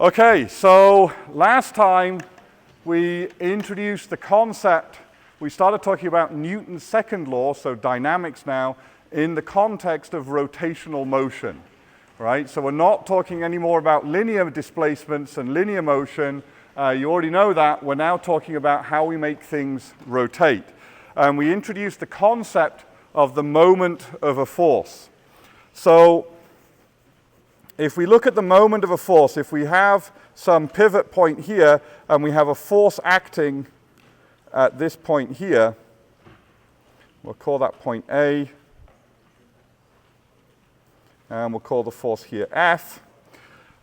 Okay, so last time we introduced the concept, we started talking about Newton's second law, so dynamics now, in the context of rotational motion, right? So we're not talking anymore about linear displacements and linear motion. You already know that. We're now talking about how we make things rotate. And we introduced the concept of the moment of a force. So if we look at the moment of a force, if we have some pivot point here and we have a force acting at this point here, we'll call that point A, and we'll call the force here F.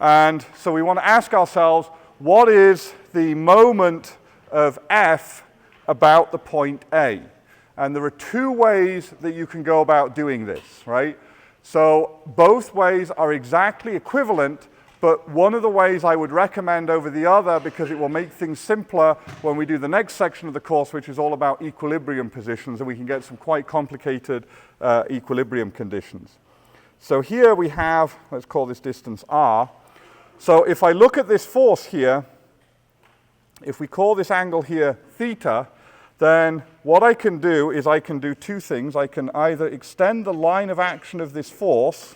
And so we want to ask ourselves, what is the moment of F about the point A? And there are two ways that you can go about doing this, right? So both ways are exactly equivalent, but one of the ways I would recommend over the other, because it will make things simpler when we do the next section of the course, which is all about equilibrium positions, and we can get some quite complicated equilibrium conditions. So here we have, let's call this distance r. So if I look at this force here, if we call this angle here theta, then what I can do is I can do two things. I can either extend the line of action of this force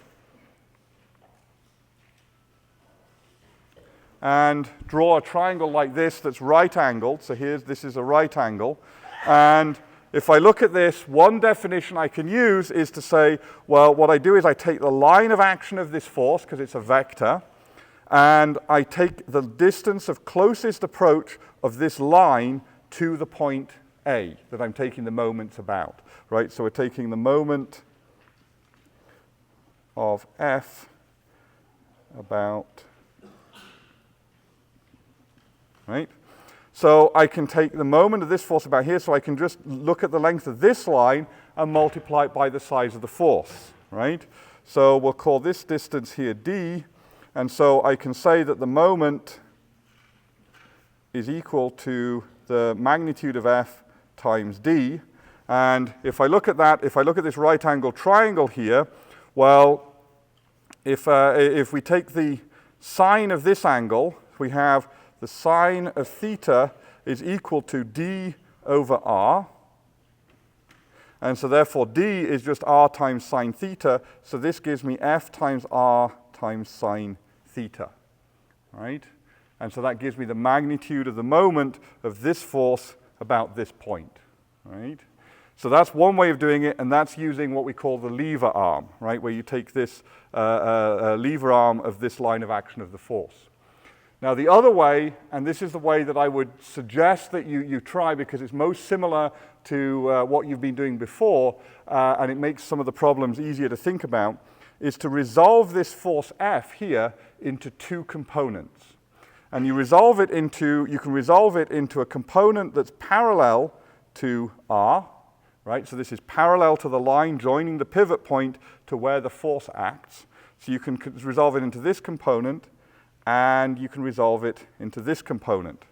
and draw a triangle like this that's right angled. So this is a right angle. And if I look at this, one definition I can use is to say, well, what I do is I take the line of action of this force, because it's a vector, and I take the distance of closest approach of this line to the point A that I'm taking the moment about, right? So we're taking the moment of F about, right? So I can take the moment of this force about here, so I can just look at the length of this line and multiply it by the size of the force, right? So we'll call this distance here d, and so I can say that the moment is equal to the magnitude of F times d. And if I look at that, if I look at this right angle triangle here, well, if we take the sine of this angle, we have the sine of theta is equal to d over r. And so therefore d is just r times sine theta, so this gives me F times r times sine theta, right? And so that gives me the magnitude of the moment of this force about this point, right? So that's one way of doing it, and that's using what we call the lever arm, right? Where you take this lever arm of this line of action of the force. Now the other way, and this is the way that I would suggest that you try, because it's most similar to what you've been doing before, and it makes some of the problems easier to think about, is to resolve this force F here into two components. And you can resolve it into a component that's parallel to r, right? So this is parallel to the line joining the pivot point to where the force acts. So you can resolve it into this component, and you can resolve it into this component,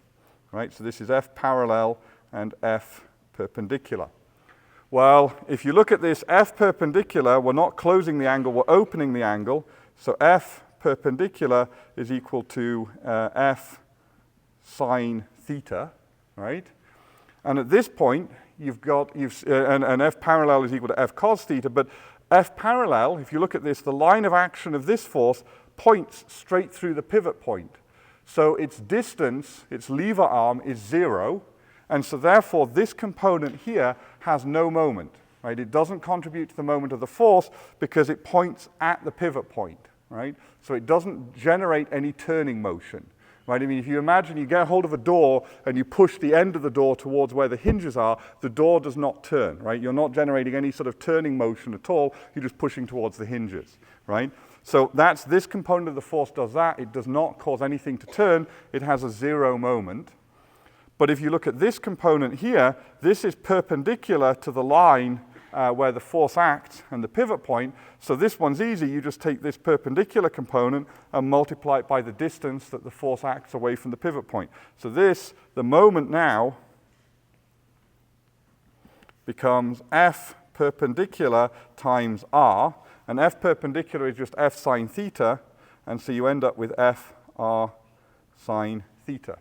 right? So this is F parallel and F perpendicular. Well, if you look at this F perpendicular, we're not closing the angle, we're opening the angle. So F perpendicular is equal to F sine theta, right? And at this point, and F parallel is equal to F cos theta, but F parallel, if you look at this, the line of action of this force points straight through the pivot point. So its distance, its lever arm, is 0, and so therefore this component here has no moment, right? It doesn't contribute to the moment of the force because it points at the pivot point, right? So it doesn't generate any turning motion, right? I mean, if you imagine you get a hold of a door and you push the end of the door towards where the hinges are, the door does not turn, right? You're not generating any sort of turning motion at all. You're just pushing towards the hinges, right? So that's this component of the force does that. It does not cause anything to turn. It has a 0 moment. But if you look at this component here, this is perpendicular to the line where the force acts and the pivot point. So this one's easy. You just take this perpendicular component and multiply it by the distance that the force acts away from the pivot point. So the moment now becomes F perpendicular times r. And F perpendicular is just F sine theta. And so you end up with F r sine theta.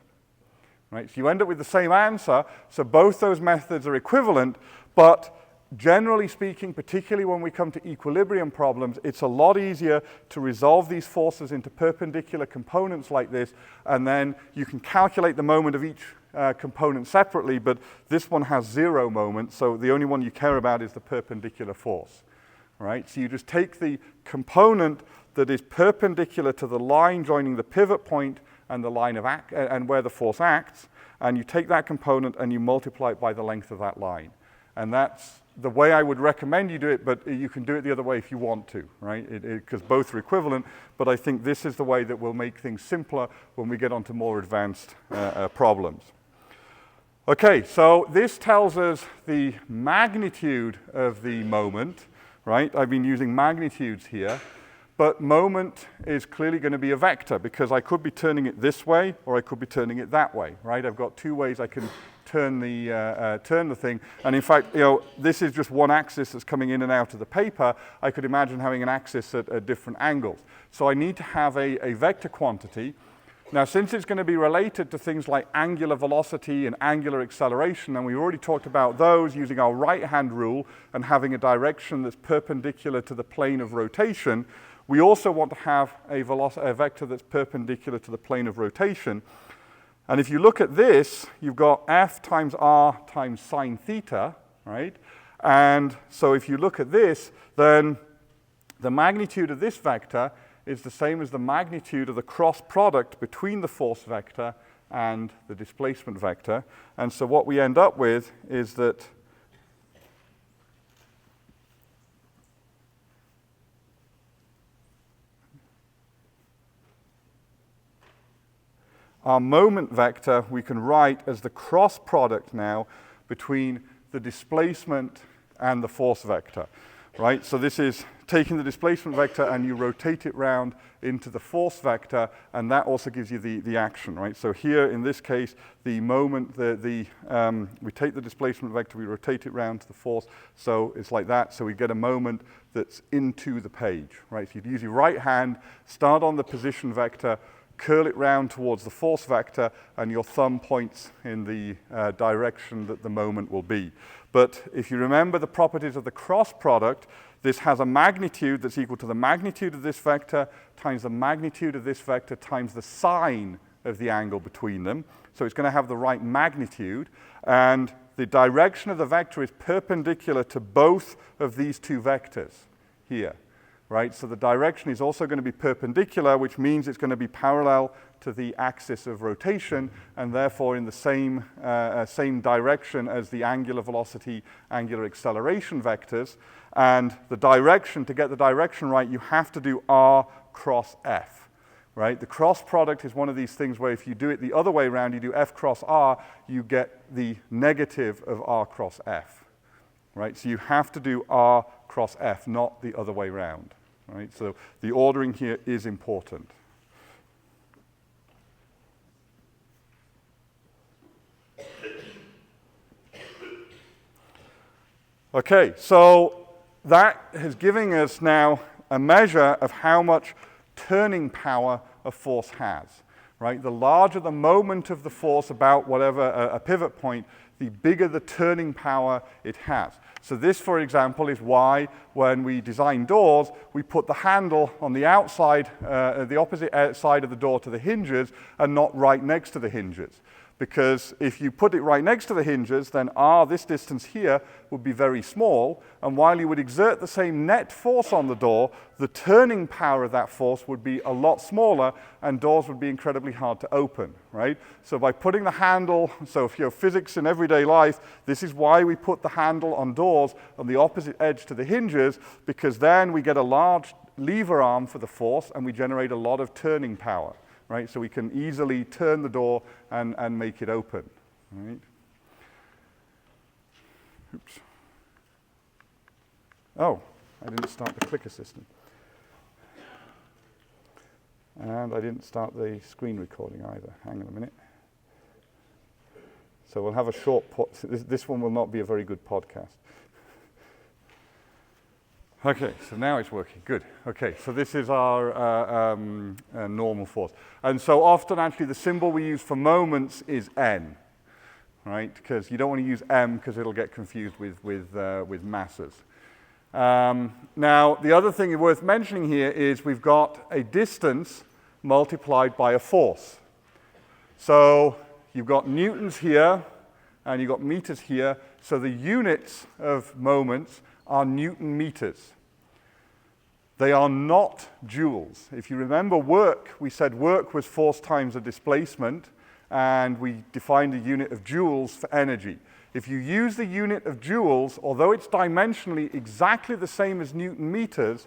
Right? So you end up with the same answer, so both those methods are equivalent, but generally speaking, particularly when we come to equilibrium problems, it's a lot easier to resolve these forces into perpendicular components like this, and then you can calculate the moment of each component separately, but this one has 0 moment, so the only one you care about is the perpendicular force. Right? So you just take the component that is perpendicular to the line joining the pivot point and the line of and where the force acts, and you take that component and you multiply it by the length of that line. And that's the way I would recommend you do it, but you can do it the other way if you want to, right? Because both are equivalent, but I think this is the way that will make things simpler when we get onto more advanced problems. Okay, so this tells us the magnitude of the moment, right? I've been using magnitudes here. But moment is clearly going to be a vector because I could be turning it this way or I could be turning it that way, right? I've got 2 ways I can turn the thing. And in fact, this is just one axis that's coming in and out of the paper. I could imagine having an axis at different angles. So I need to have a vector quantity. Now, since it's going to be related to things like angular velocity and angular acceleration, and we've already talked about those using our right-hand rule and having a direction that's perpendicular to the plane of rotation, we also want to have a vector that's perpendicular to the plane of rotation. And if you look at this, you've got F times R times sine theta, right? And so if you look at this, then the magnitude of this vector is the same as the magnitude of the cross product between the force vector and the displacement vector. And so what we end up with is that our moment vector we can write as the cross product now between the displacement and the force vector, right? So this is taking the displacement vector and you rotate it round into the force vector, and that also gives you the action, right? So here in this case, the moment, we take the displacement vector, we rotate it round to the force, so it's like that. So we get a moment that's into the page, right? So you'd use your right hand, start on the position vector, curl it round towards the force vector, and your thumb points in the direction that the moment will be. But if you remember the properties of the cross product, this has a magnitude that's equal to the magnitude of this vector times the magnitude of this vector times the sine of the angle between them. So it's going to have the right magnitude, and the direction of the vector is perpendicular to both of these 2 vectors here. Right, so the direction is also going to be perpendicular, which means it's going to be parallel to the axis of rotation, and therefore in the same direction as the angular velocity, angular acceleration vectors. And the direction, to get the direction right, you have to do R cross F. Right? The cross product is one of these things where if you do it the other way around, you do F cross R, you get the negative of R cross F. Right? So you have to do R cross F, not the other way round. Right? So the ordering here is important. Okay, so that is giving us now a measure of how much turning power a force has. Right? The larger the moment of the force about whatever a pivot point, the bigger the turning power it has. So this, for example, is why when we design doors, we put the handle on the outside, the opposite side of the door to the hinges, and not right next to the hinges. Because if you put it right next to the hinges, then this distance here, would be very small, and while you would exert the same net force on the door, the turning power of that force would be a lot smaller, and doors would be incredibly hard to open, right? So by putting the handle, so if you have physics in everyday life, this is why we put the handle on doors on the opposite edge to the hinges, because then we get a large lever arm for the force, and we generate a lot of turning power. Right, so we can easily turn the door and make it open. Right? Oops. Oh, I didn't start the clicker system. And I didn't start the screen recording either. Hang on a minute. So we'll have a short this one will not be a very good podcast. Okay, so now it's working. Good. Okay, so this is our normal force. And so often, actually, the symbol we use for moments is n, right? Because you don't want to use m because it'll get confused with masses. Now, the other thing worth mentioning here is we've got a distance multiplied by a force. So you've got newtons here, and you've got meters here. So the units of moments are Newton meters. They are not joules. If you remember work, we said work was force times a displacement, and we defined a unit of joules for energy. If you use the unit of joules, although it's dimensionally exactly the same as Newton meters,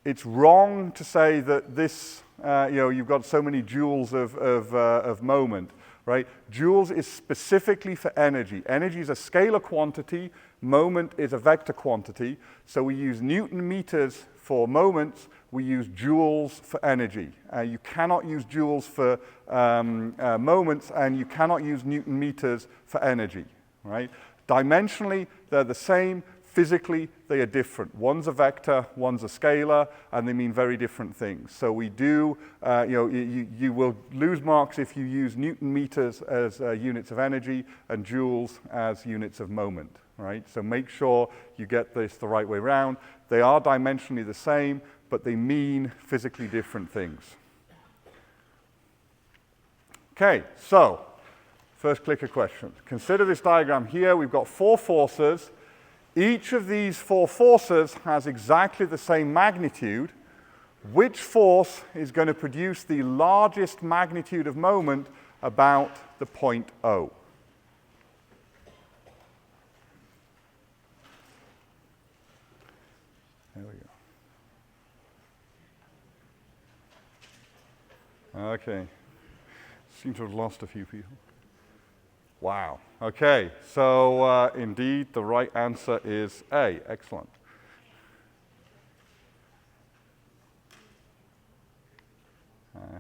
it's wrong to say that this, you've got so many joules of moment, right? Joules is specifically for energy. Energy is a scalar quantity. Moment is a vector quantity. So we use Newton meters for moments. We use joules for energy. You cannot use joules for moments, and you cannot use Newton meters for energy, right? Dimensionally, they're the same. Physically, they are different. One's a vector, one's a scalar, and they mean very different things. So we do, you will lose marks if you use Newton meters as units of energy and joules as units of moment, right? So make sure you get this the right way around. They are dimensionally the same, but they mean physically different things. Okay, so first clicker question. Consider this diagram here. We've got 4 forces. Each of these 4 forces has exactly the same magnitude. Which force is going to produce the largest magnitude of moment about the point O? There we go. Okay. Seem to have lost a few people. Wow. Okay, so indeed the right answer is A. Excellent.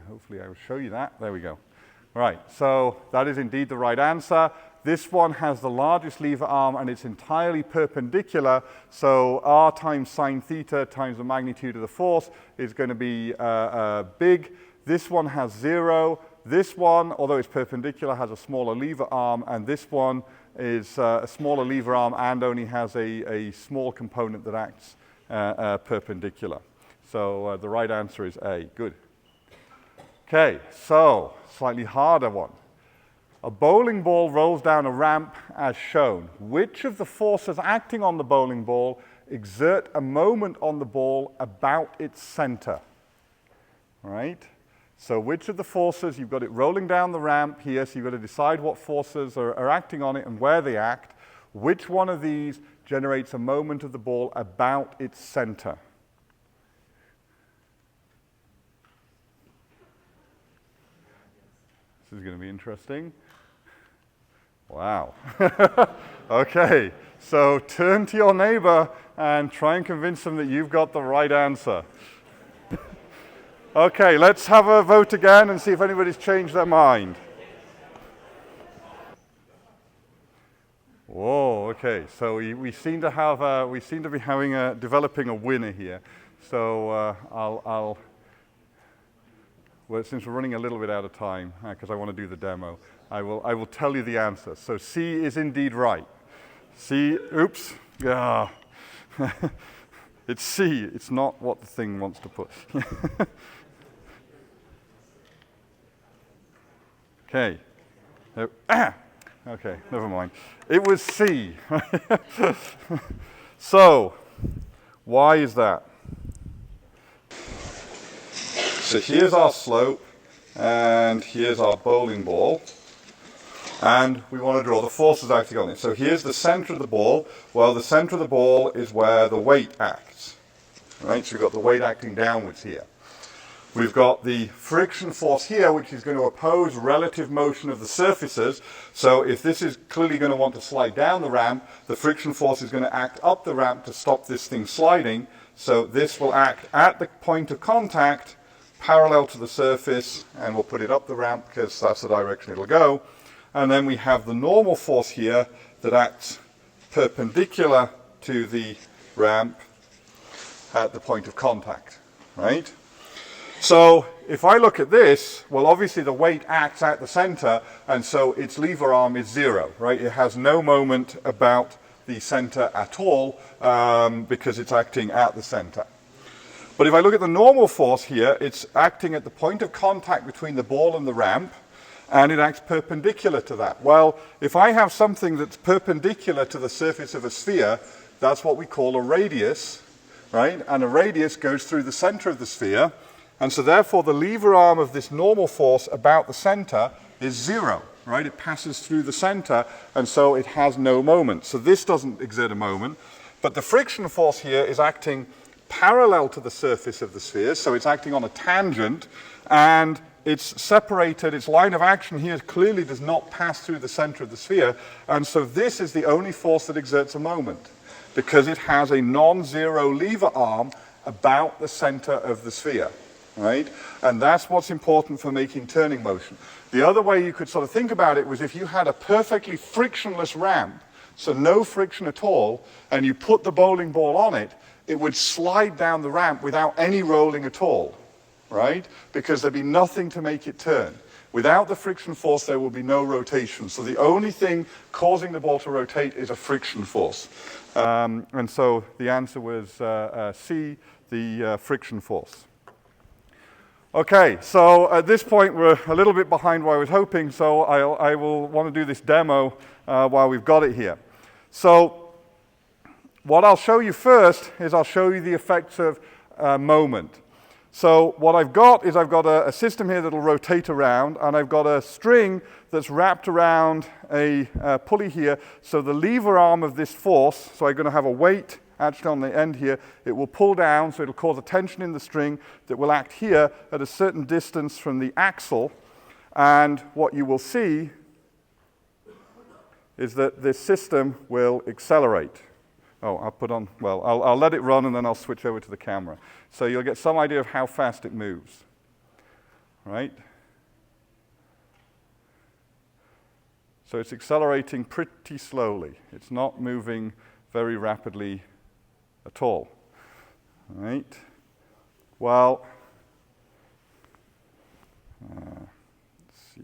Hopefully I will show you that. There we go. Right, so that is indeed the right answer. This one has the largest lever arm, and it's entirely perpendicular, so r times sine theta times the magnitude of the force is going to be big. This one has 0. This one, although it's perpendicular, has a smaller lever arm, and this one is a smaller lever arm and only has a small component that acts perpendicular. So the right answer is A. Good. Okay, so slightly harder one. A bowling ball rolls down a ramp as shown. Which of the forces acting on the bowling ball exert a moment on the ball about its center? Right? So which of the forces, you've got it rolling down the ramp here, so you've got to decide what forces are acting on it and where they act. Which one of these generates a moment of the ball about its center? This is going to be interesting. Wow. Okay, so turn to your neighbor and try and convince them that you've got the right answer. Okay, let's have a vote again and see if anybody's changed their mind. Whoa, okay, so we seem to have be developing a winner here. So well, since we're running a little bit out of time, because I want to do the demo, I will tell you the answer. So C is indeed right. C, oops, yeah. It's C, it's not what the thing wants to put. Okay. Okay, never mind. It was C. So, why is that? So here's our slope, and here's our bowling ball, and we want to draw the forces acting on it. So here's the center of the ball. Well, the center of the ball is where the weight acts, right? So we've got the weight acting downwards here. We've got the friction force here, which is going to oppose relative motion of the surfaces. So if this is clearly going to want to slide down the ramp, the friction force is going to act up the ramp to stop this thing sliding. So this will act at the point of contact, parallel to the surface, and we'll put it up the ramp because that's the direction it'll go. And then we have the normal force here that acts perpendicular to the ramp. at the point of contact, right? So if I look at this, well, obviously the weight acts at the center, and so its lever arm is 0, right? It has no moment about the center at all because it's acting at the center. But if I look at the normal force here, it's acting at the point of contact between the ball and the ramp, and it acts perpendicular to that. Well, if I have something that's perpendicular to the surface of a sphere, that's what we call a radius, right? And a radius goes through the center of the sphere, and so therefore the lever arm of this normal force about the center is 0, right? It passes through the center, and so it has no moment. So this doesn't exert a moment, but the friction force here is acting parallel to the surface of the sphere, so it's acting on a tangent, and it's separated, its line of action here clearly does not pass through the center of the sphere, and so this is the only force that exerts a moment, because it has a non-zero lever arm about the center of the sphere, right? And that's what's important for making turning motion. The other way you could sort of think about it was if you had a perfectly frictionless ramp, so no friction at all, and you put the bowling ball on it, it would slide down the ramp without any rolling at all, right? Because there'd be nothing to make it turn. Without the friction force, there will be no rotation. So the only thing causing the ball to rotate is a friction force. And so the answer was C, the friction force. Okay, so at this point we're a little bit behind where I was hoping, so I will want to do this demo while we've got it here. So what I'll show you first is I'll show you the effects of moment. So what I've got is I've got a system here that'll rotate around, and I've got a string that's wrapped around a pulley here. So the lever arm of this force, so I'm going to have a weight actually on the end here, it will pull down, so it'll cause a tension in the string that will act here at a certain distance from the axle. And what you will see is that this system will accelerate. Oh, I'll put on, well, I'll let it run and then I'll switch over to the camera. So you'll get some idea of how fast it moves, right? So it's accelerating pretty slowly. It's not moving very rapidly at all, right? Well, let's see.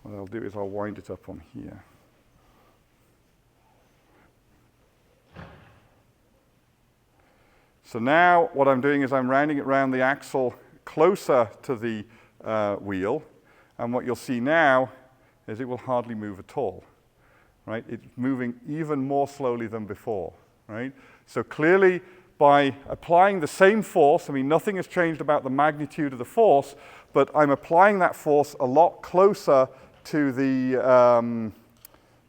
What I'll do is I'll wind it up on here. So now what I'm doing is I'm rounding it around the axle closer to the wheel, and what you'll see now is it will hardly move at all, right? It's moving even more slowly than before, right? So clearly by applying the same force, I mean nothing has changed about the magnitude of the force, but I'm applying that force a lot closer to the,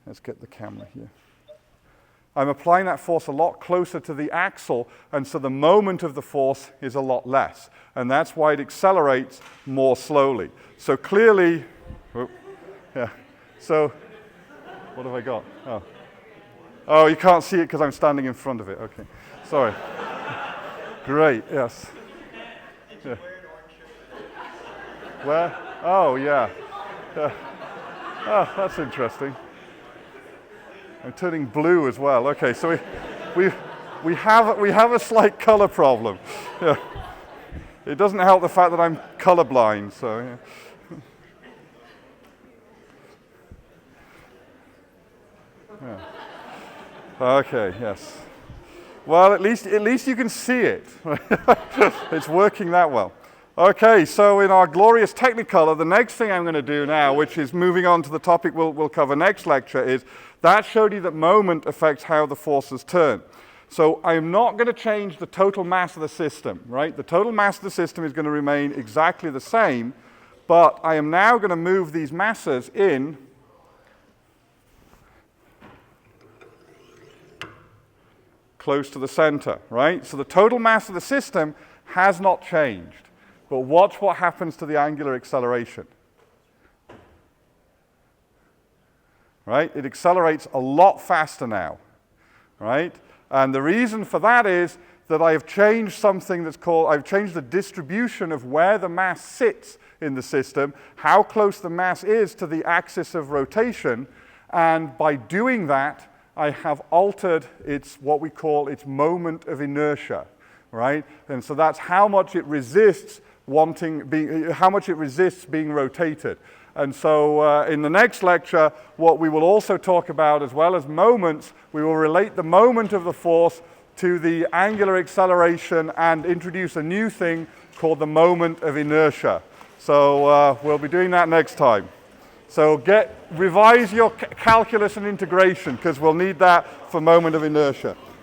let's get the camera here. I'm applying that force a lot closer to the axle, and so the moment of the force is a lot less. And that's why it accelerates more slowly. So clearly, yeah. So, what have I got? Oh, you can't see it because I'm standing in front of it. Okay, sorry. Great, yes. Yeah. Where? Oh, yeah. Oh, that's interesting. I'm turning blue as well. Okay, so we have a slight color problem. Yeah. It doesn't help the fact that I'm colorblind. So yeah. Yeah. Okay. Yes. Well, at least you can see it. It's working that well. Okay, so in our glorious Technicolor, the next thing I'm going to do now, which is moving on to the topic we'll cover next lecture, is that showed you that moment affects how the forces turn. So I'm not going to change the total mass of the system, right? The total mass of the system is going to remain exactly the same, but I am now going to move these masses in close to the center, right? So the total mass of the system has not changed. But watch what happens to the angular acceleration. Right? It accelerates a lot faster now. Right? And the reason for that is that I have changed something that's called, I've changed the distribution of where the mass sits in the system, how close the mass is to the axis of rotation, and by doing that, I have altered what we call its moment of inertia, right? And so that's how much it resists being rotated. And so in the next lecture, what we will also talk about, as well as moments, we will relate the moment of the force to the angular acceleration and introduce a new thing called the moment of inertia. So we'll be doing that next time. So revise your calculus and integration, because we'll need that for moment of inertia.